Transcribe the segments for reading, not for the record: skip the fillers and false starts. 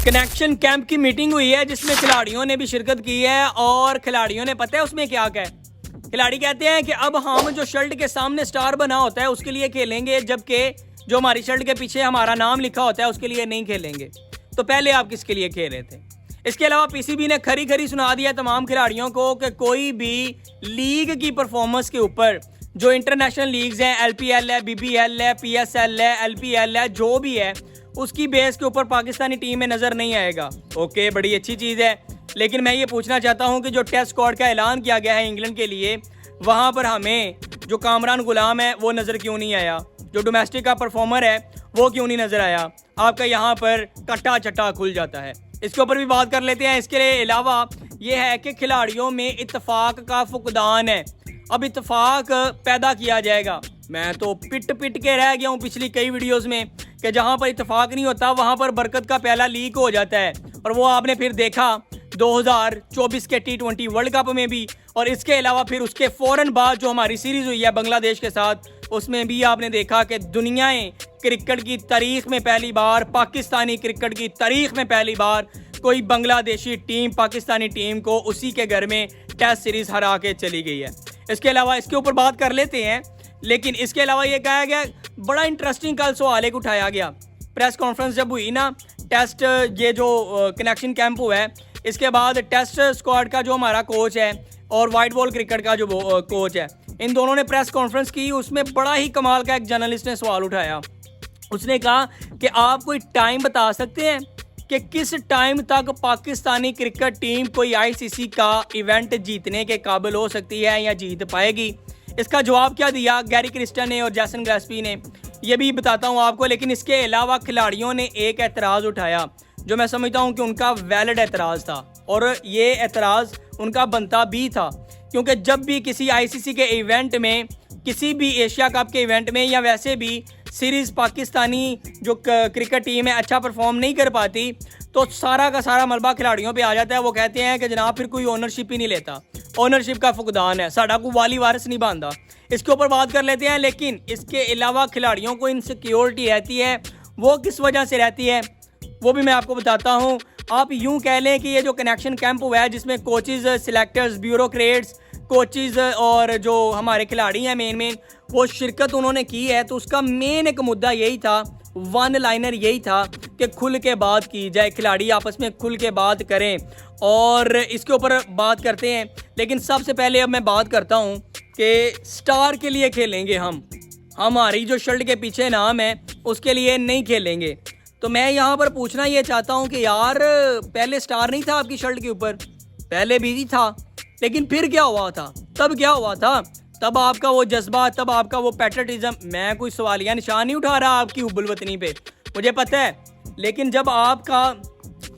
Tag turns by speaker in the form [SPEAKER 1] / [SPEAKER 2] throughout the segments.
[SPEAKER 1] Connection camp की meeting हुई है जिसमें खिलाड़ियों ने भी शिरकत की है और खिलाड़ियों ने पता है उसमें क्या कहा है। खिलाड़ी कहते हैं कि अब हम जो शर्ट के सामने स्टार बना होता है उसके लिए खेलेंगे, जबकि जो हमारी शर्ट के पीछे हमारा नाम लिखा होता है उसके लिए नहीं खेलेंगे। तो पहले आप किसके लिए खेल रहे थे? इसके अलावा पीसीबी ने खरी खरी सुना दिया तमाम खिलाड़ियों को कि कोई भी लीग की परफॉर्मेंस के ऊपर, जो इंटरनेशनल लीग्स हैं, एलपीएल है, बीबीएल है, पीएसएल है, एलपीएल है, जो भी है उसकी बेस के ऊपर पाकिस्तानी टीम में नज़र नहीं आएगा। ओके, बड़ी अच्छी चीज़ है, लेकिन मैं ये पूछना चाहता हूँ कि जो टेस्ट स्क्वाड का ऐलान किया गया है इंग्लैंड के लिए, वहाँ पर हमें जो कामरान गुलाम है वो नज़र क्यों नहीं आया? जो डोमेस्टिक का परफॉर्मर है वो क्यों नहीं नज़र आया? आपका यहाँ पर कट्टा चट्टा खुल जाता है। इसके ऊपर भी बात कर लेते हैं। इसके अलावा ये है कि खिलाड़ियों में इत्तेफाक का फुकदान है। अब इत्तेफाक पैदा किया जाएगा। मैं तो पिट के रह गया हूँ पिछली कई वीडियोस में कि जहाँ पर इत्तेफाक नहीं होता वहाँ पर बरकत का प्याला लीक हो जाता है, और वो आपने फिर देखा 2024 के T20 वर्ल्ड कप में भी, और इसके अलावा फिर उसके फ़ौरन बाद जो हमारी सीरीज़ हुई है बांग्लादेश के साथ, उसमें भी आपने देखा कि दुनियाएं क्रिकेट की तारीख में पहली बार, पाकिस्तानी क्रिकेट की तारीख में पहली बार कोई बांग्लादेशी टीम पाकिस्तानी टीम को उसी के घर में टेस्ट सीरीज़ हरा के चली गई है। इसके अलावा इसके ऊपर बात कर लेते हैं, लेकिन इसके अलावा ये कहा गया, बड़ा इंटरेस्टिंग कल सवाल एक उठाया गया प्रेस कॉन्फ्रेंस जब हुई ना, टेस्ट ये जो कनेक्शन कैंप हुआ है, इसके बाद टेस्ट स्क्वाड का जो हमारा कोच है और वाइट बॉल क्रिकेट का जो कोच है, इन दोनों ने प्रेस कॉन्फ्रेंस की। उसमें बड़ा ही कमाल का एक जर्नलिस्ट ने सवाल उठाया। उसने कहा कि आप कोई टाइम बता सकते हैं कि किस टाइम तक पाकिस्तानी क्रिकेट टीम कोई आईसीसी का इवेंट जीतने के काबिल हो सकती है या जीत पाएगी? इसका जवाब क्या दिया गैरी क्रिस्टन ने और जैसन ग्रेस्पी ने, ये भी बताता हूँ आपको। लेकिन इसके अलावा खिलाड़ियों ने एक एतराज़ उठाया जो मैं समझता हूँ कि उनका वैलिड एतराज़ था, और ये एतराज़ उनका बनता भी था, क्योंकि जब भी किसी आईसीसी के इवेंट में, किसी भी एशिया कप के इवेंट में या वैसे भी सीरीज़ पाकिस्तानी जो क्रिकेट टीम है अच्छा परफॉर्म नहीं कर पाती, तो सारा का सारा मलबा खिलाड़ियों पे आ जाता है। वो कहते हैं कि जनाब फिर कोई ओनरशिप ही नहीं लेता, ओनरशिप का फुकदान है, साड़ा को वाली वारिस नहीं बांधा। इसके ऊपर बात कर लेते हैं। लेकिन इसके अलावा खिलाड़ियों को इनसिक्योरिटी रहती है, वो किस वजह से रहती है वो भी मैं आपको बताता हूँ। आप यूँ कह लें कि ये जो कनेक्शन कैंप हुआ है जिसमें कोचेज़, सिलेक्टर्स, ब्यूरोक्रेट्स, कोचेज़ और जो हमारे खिलाड़ी हैं मेन वो शिरकत उन्होंने की है, तो उसका मेन एक मुद्दा यही था, वन लाइनर यही था कि खुल के बात की जाए, खिलाड़ी आपस में खुल के बात करें, और इसके ऊपर बात करते हैं। लेकिन सबसे पहले अब मैं बात करता हूं कि स्टार के लिए खेलेंगे हम, हमारी जो शर्ट के पीछे नाम है उसके लिए नहीं खेलेंगे। तो मैं यहाँ पर पूछना ये चाहता हूँ कि यार पहले स्टार नहीं था आपकी शर्ट के ऊपर? पहले भी था, लेकिन फिर क्या हुआ था? तब क्या हुआ था? तब आपका वो जज्बा, तब आपका वो पैट्रियटिज्म, मैं कोई सवालिया निशान नहीं उठा रहा आपकी हुब्बुल वतनी पे, मुझे पता है, लेकिन जब आपका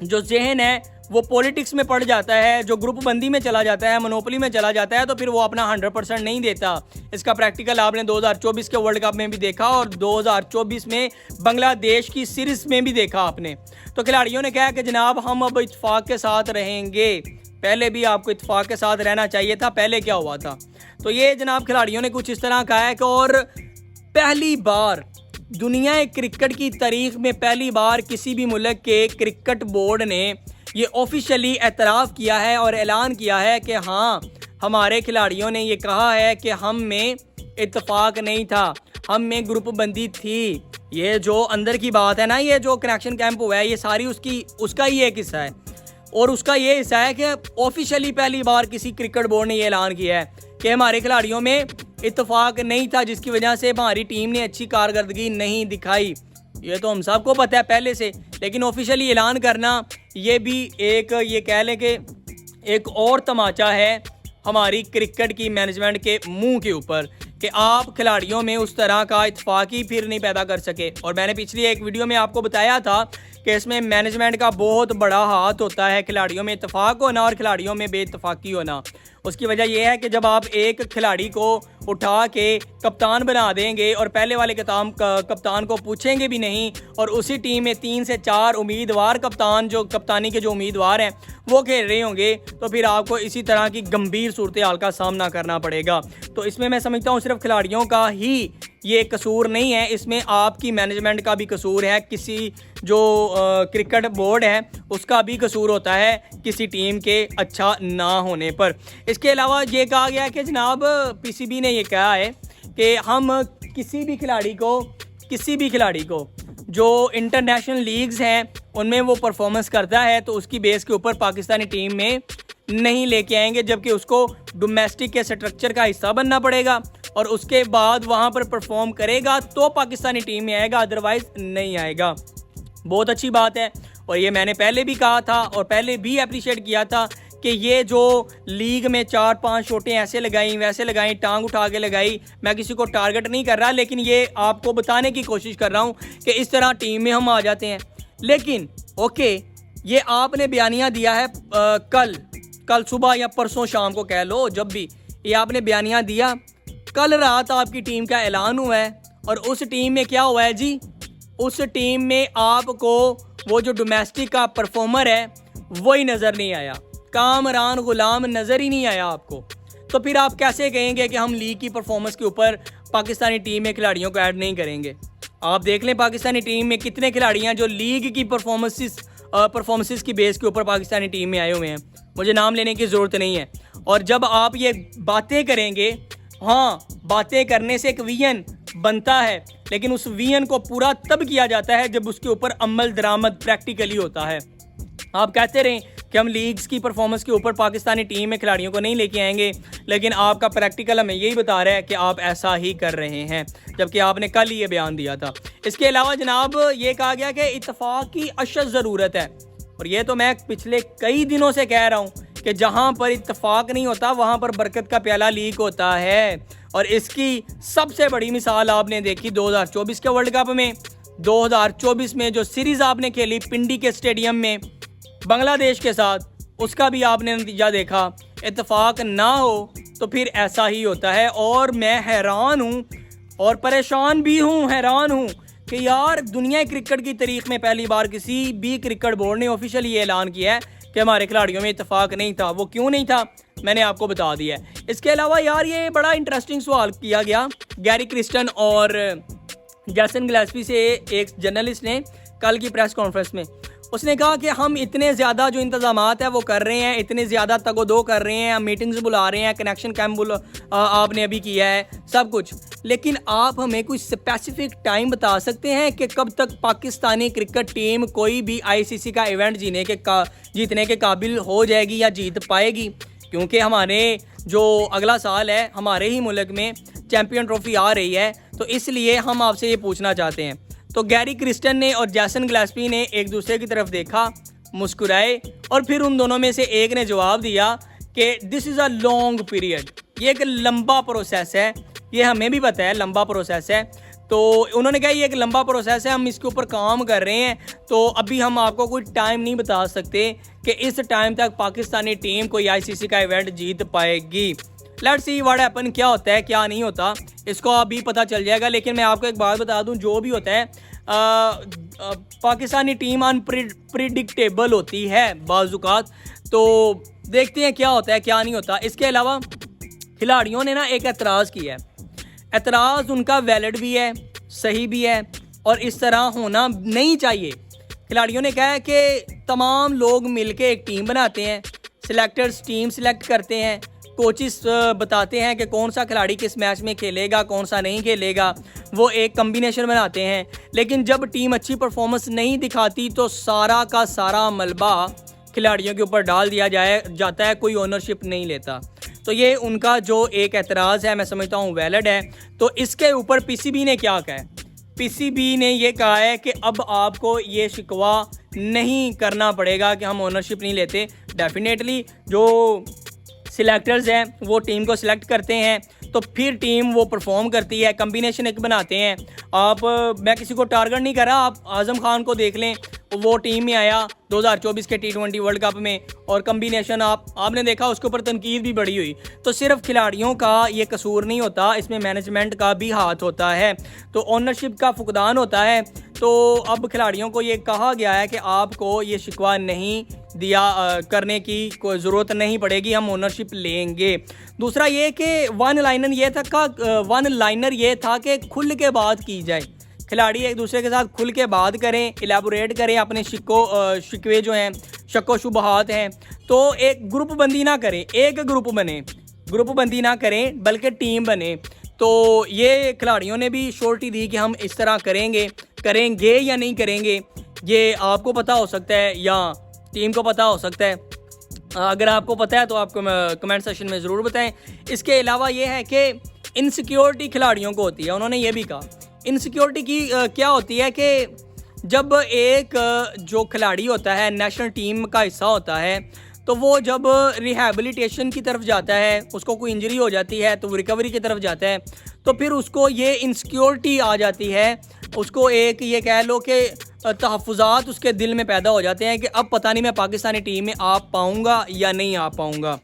[SPEAKER 1] जो जहन है वो पॉलिटिक्स में पड़ जाता है, जो ग्रुप बंदी में चला जाता है, मोनोपोली में चला जाता है, तो फिर वो अपना 100% नहीं देता। इसका प्रैक्टिकल आपने 2024 के वर्ल्ड कप में भी देखा और 2024 में बांग्लादेश की सीरीज में भी देखा आपने। तो खिलाड़ियों ने कहा कि जनाब हम अब इत्तेफाक के साथ रहेंगे। पहले भी आपको इत्तेफाक के साथ रहना चाहिए था, पहले क्या हुआ था? तो ये जनाब खिलाड़ियों ने कुछ इस तरह कहा है कि और पहली बार दुनिया क्रिकेट की तारीख में पहली बार किसी भी मुल्क के क्रिकेट बोर्ड ने ये ऑफिशियली एतराफ़ किया है और ऐलान किया है कि हाँ, हमारे खिलाड़ियों ने ये कहा है कि हम में इत्तेफाक नहीं था, हम में ग्रुप बंदी थी। ये जो अंदर की बात है ना, ये जो कनेक्शन कैंप हुआ है, ये सारी उसका ही एक हिस्सा है, और उसका ये हिस्सा है कि ऑफिशियली पहली बार किसी क्रिकेट बोर्ड ने ये ऐलान किया है कि हमारे खिलाड़ियों में इत्तेफाक नहीं था, जिसकी वजह से हमारी टीम ने अच्छी कारकर्दगी नहीं दिखाई। ये तो हम सबको पता है पहले से, लेकिन ऑफिशियली ऐलान करना ये भी एक, ये कह लें कि एक और तमाचा है हमारी क्रिकेट की मैनेजमेंट के मुंह के ऊपर कि आप खिलाड़ियों में उस तरह का इत्तेफाक ही फिर नहीं पैदा कर सके। और मैंने पिछली एक वीडियो में आपको बताया था कि इसमें मैनेजमेंट का बहुत बड़ा हाथ होता है, खिलाड़ियों में इत्तेफाक होना और खिलाड़ियों में बेइत्तेफाकी होना। उसकी वजह यह है कि जब आप एक खिलाड़ी को उठा के कप्तान बना देंगे और पहले वाले कप्तान को पूछेंगे भी नहीं, और उसी टीम में 3 से 4 उम्मीदवार कप्तान जो कप्तानी के जो उम्मीदवार हैं वो खेल रहे होंगे, तो फिर आपको इसी तरह की गंभीर सूरत हाल का सामना करना पड़ेगा। तो इसमें मैं समझता हूँ सिर्फ खिलाड़ियों का ही ये कसूर नहीं है, इसमें आपकी मैनेजमेंट का भी कसूर है, किसी जो क्रिकेट बोर्ड है उसका भी कसूर होता है किसी टीम के अच्छा ना होने पर। इसके अलावा ये कहा गया कि जनाब पीसीबी ने ये कहा है कि हम किसी भी खिलाड़ी को जो इंटरनेशनल लीग्स हैं उनमें वो परफॉर्मेंस करता है तो उसकी बेस के ऊपर पाकिस्तानी टीम में नहीं लेके आएंगे, जबकि उसको डोमेस्टिक के स्ट्रक्चर का हिस्सा बनना पड़ेगा और उसके बाद वहाँ पर परफॉर्म करेगा तो पाकिस्तानी टीम में आएगा, अदरवाइज़ नहीं आएगा। बहुत अच्छी बात है, और ये मैंने पहले भी कहा था और पहले भी अप्रिशिएट किया था कि ये जो लीग में 4-5 शॉटें ऐसे लगाई वैसे लगाई, टांग उठा के लगाई, मैं किसी को टारगेट नहीं कर रहा, लेकिन ये आपको बताने की कोशिश कर रहा हूँ कि इस तरह टीम में हम आ जाते हैं। लेकिन ओके, ये आपने बयानिया दिया है कल सुबह या परसों शाम को कह लो, जब भी ये आपने बयानिया दिया, कल रात आपकी टीम का ऐलान हुआ है और उस टीम में क्या हुआ है जी, उस टीम में आपको वो जो डोमेस्टिक का परफॉर्मर है वही नज़र नहीं आया, कामरान गुलाम नज़र ही नहीं आया आपको। तो फिर आप कैसे कहेंगे कि हम लीग की परफॉर्मेंस के ऊपर पाकिस्तानी टीम में खिलाड़ियों को ऐड नहीं करेंगे? आप देख लें पाकिस्तानी टीम में कितने खिलाड़ी हैं जो लीग की परफॉर्मेंसेस की बेस के ऊपर पाकिस्तानी टीम में आए हुए हैं, मुझे नाम लेने की ज़रूरत नहीं है। और जब आप ये बातें करेंगे, हाँ बातें करने से एक विजन बनता है, लेकिन उस विजन को पूरा तब किया जाता है जब उसके ऊपर अमल दरामद प्रैक्टिकली होता है। आप कहते रहें कि हम लीग्स की परफॉर्मेंस के ऊपर पाकिस्तानी टीम में खिलाड़ियों को नहीं लेके आएंगे, लेकिन आपका प्रैक्टिकल हमें यही बता रहा है कि आप ऐसा ही कर रहे हैं, जबकि आपने कल ही ये बयान दिया था। इसके अलावा जनाब ये कहा गया कि इत्तफाक की अशद ज़रूरत है, और ये तो मैं पिछले कई दिनों से कह रहा हूँ कि जहाँ पर इत्तफाक नहीं होता वहाँ पर बरकत का प्याला लीक होता है। और इसकी सबसे बड़ी मिसाल आपने देखी 2024 के वर्ल्ड कप में। 2024 में जो सीरीज़ आपने खेली पिंडी के स्टेडियम में बांग्लादेश के साथ, उसका भी आपने नतीजा देखा। इत्तफाक ना हो तो फिर ऐसा ही होता है। और मैं हैरान हूँ और परेशान भी हूँ, हैरान हूँ कि यार दुनिया क्रिकेट की तारीख में पहली बार किसी भी क्रिकेट बोर्ड ने ऑफिशियली ये ऐलान किया है कि हमारे खिलाड़ियों में इत्तफाक नहीं था। वो क्यों नहीं था मैंने आपको बता दिया है। इसके अलावा यार ये बड़ा इंटरेस्टिंग सवाल किया गया गैरी क्रिस्टन और जैसन गिलेस्पी से एक जर्नलिस्ट ने कल की प्रेस कॉन्फ्रेंस में। उसने कहा कि हम इतने ज़्यादा जो इंतज़ामात है वो कर रहे हैं, इतने ज़्यादा तगोदो कर रहे हैं, हम मीटिंग्स बुला रहे हैं, कनेक्शन कैंप आपने अभी किया है, सब कुछ, लेकिन आप हमें कोई स्पेसिफिक टाइम बता सकते हैं कि कब तक पाकिस्तानी क्रिकेट टीम कोई भी आईसीसी का इवेंट जीतने के काबिल हो जाएगी या जीत पाएगी? क्योंकि हमारे जो अगला साल है हमारे ही मुल्क में चैम्पियन ट्रॉफी आ रही है, तो इसलिए हम आपसे ये पूछना चाहते हैं। तो गैरी क्रिस्टन ने और जैसन गिलेस्पी ने एक दूसरे की तरफ देखा, मुस्कुराए, और फिर उन दोनों में से एक ने जवाब दिया कि this is a long period, ये एक लंबा प्रोसेस है, ये हमें भी पता है लंबा प्रोसेस है। तो उन्होंने कहा ये एक लंबा प्रोसेस है, हम इसके ऊपर काम कर रहे हैं, तो अभी हम आपको कोई टाइम नहीं बता सकते कि इस टाइम तक पाकिस्तानी टीम कोई आईसीसी का इवेंट जीत पाएगी। लेट्स सी व्हाट हैपन, क्या होता है क्या नहीं होता इसको अभी पता चल जाएगा। लेकिन मैं आपको एक बात बता दूं, जो भी होता है पाकिस्तानी टीम अनप्रिडिक्टेबल होती है बाज़ुकात, तो देखते हैं क्या होता है क्या नहीं होता। इसके अलावा खिलाड़ियों ने ना एक एतराज़ किया है, एतराज़ उनका वैलिड भी है, सही भी है, और इस तरह होना नहीं चाहिए। खिलाड़ियों ने कहा है कि तमाम लोग मिलके एक टीम बनाते हैं, सिलेक्टर्स टीम सिलेक्ट करते हैं, कोचिस बताते हैं कि कौन सा खिलाड़ी किस मैच में खेलेगा कौन सा नहीं खेलेगा, वो एक कम्बिनेशन बनाते हैं। लेकिन जब टीम अच्छी परफॉर्मेंस नहीं दिखाती तो सारा का सारा मलबा खिलाड़ियों के ऊपर डाल दिया जाता है, कोई ओनरशिप नहीं लेता। तो ये उनका जो एक एतराज़ है मैं समझता हूँ वैलिड है। तो इसके ऊपर पीसीबी ने क्या कहा है? पीसीबी ने ये कहा है कि अब आपको ये शिकवा नहीं करना पड़ेगा कि हम ओनरशिप नहीं लेते। डेफिनेटली जो सिलेक्टर्स हैं वो टीम को सिलेक्ट करते हैं, तो फिर टीम वो परफॉर्म करती है, कम्बिनेशन एक बनाते हैं। मैं किसी को टारगेट नहीं कर रहा, आप आज़म खान को देख लें, वो टीम में आया 2024 के T20 वर्ल्ड कप में, और कम्बिनेशन आपने देखा, उसके ऊपर तनकीद भी बड़ी हुई। तो सिर्फ खिलाड़ियों का ये कसूर नहीं होता, इसमें मैनेजमेंट का भी हाथ होता है, तो ओनरशिप का फुकदान होता है। तो अब खिलाड़ियों को ये कहा गया है कि आपको ये शिकवा नहीं दिया करने की कोई ज़रूरत नहीं पड़ेगी, हम ओनरशिप लेंगे। दूसरा ये कि वन लाइनर ये था कि खुल के बात की जाए, खिलाड़ी एक दूसरे के साथ खुल के बात करें, इलेबोरेट करें अपने शिकवे जो हैं, शक्को शुबहात हैं। तो एक ग्रुप बंदी ना करें, एक ग्रुप बंदी ना करें, बल्कि टीम बने। तो ये खिलाड़ियों ने भी श्योरिटी दी कि हम इस तरह करेंगे या नहीं करेंगे, ये आपको पता हो सकता है या टीम को पता हो सकता है। अगर आपको पता है तो आप कमेंट सेक्शन में ज़रूर बताएं। इसके अलावा ये है कि इनसिक्योरिटी खिलाड़ियों को होती है, उन्होंने ये भी कहा। इनसिक्योरिटी की क्या होती है कि जब एक जो खिलाड़ी होता है नेशनल टीम का हिस्सा होता है, तो वो जब रिहैबिलिटेशन की तरफ जाता है, उसको कोई इंजरी हो जाती है तो वो रिकवरी की तरफ जाता है, तो फिर उसको ये इनसिक्योरिटी आ जाती है, उसको एक ये कह लो कि तहफ़्फ़ुज़ात उसके दिल में पैदा हो जाते हैं कि अब पता नहीं मैं पाकिस्तानी टीम में आ पाऊँगा या नहीं आ पाऊँगा।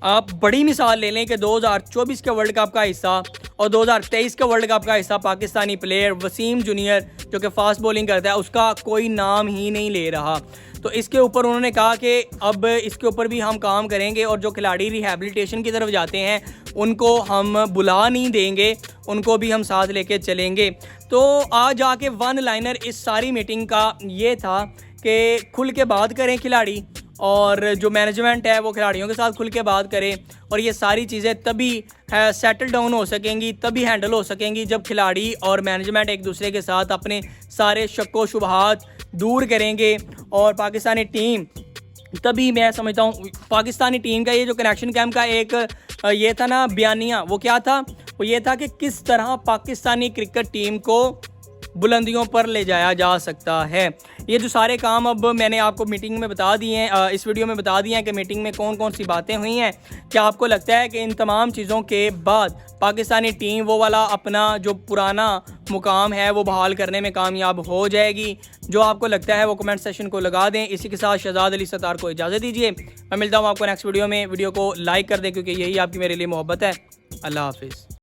[SPEAKER 1] आप बड़ी मिसाल ले लें कि 2024 के वर्ल्ड कप का हिस्सा और 2023 के वर्ल्ड कप का हिस्सा पाकिस्तानी प्लेयर वसीम जूनियर जो कि फ़ास्ट बॉलिंग करता है, उसका कोई नाम ही नहीं ले रहा। तो इसके ऊपर उन्होंने कहा कि अब इसके ऊपर भी हम काम करेंगे, और जो खिलाड़ी रिहैबिलिटेशन की तरफ जाते हैं उनको हम बुला नहीं देंगे, उनको भी हम साथ लेके चलेंगे। तो आज आके वन लाइनर इस सारी मीटिंग का ये था कि खुल के बात करें खिलाड़ी, और जो मैनेजमेंट है वो खिलाड़ियों के साथ खुल के बात करे, और ये सारी चीज़ें तभी सेटल डाउन हो सकेंगी, तभी हैंडल हो सकेंगी जब खिलाड़ी और मैनेजमेंट एक दूसरे के साथ अपने सारे शक्को शुबहात दूर करेंगे। और पाकिस्तानी टीम, तभी मैं समझता हूँ पाकिस्तानी टीम का ये जो कनेक्शन कैंप का एक ये था ना बयानिया, वो क्या था, वो ये था कि किस तरह पाकिस्तानी क्रिकेट टीम को बुलंदियों पर ले जाया जा सकता है। ये जो सारे काम अब मैंने आपको मीटिंग में बता दिए हैं, इस वीडियो में बता दिए हैं कि मीटिंग में कौन कौन सी बातें हुई हैं। क्या आपको लगता है कि इन तमाम चीज़ों के बाद पाकिस्तानी टीम वो वाला अपना जो पुराना मुकाम है वो बहाल करने में कामयाब हो जाएगी? जो आपको लगता है वो कमेंट सेक्शन को लगा दें। इसी के साथ शहजाद अली सत्तार को इजाज़त दीजिए। मैं मिलता हूँ आपको नेक्स्ट वीडियो में। वीडियो को लाइक कर दें क्योंकि यही आपकी मेरे लिए मोहब्बत है। अल्लाह हाफिज़।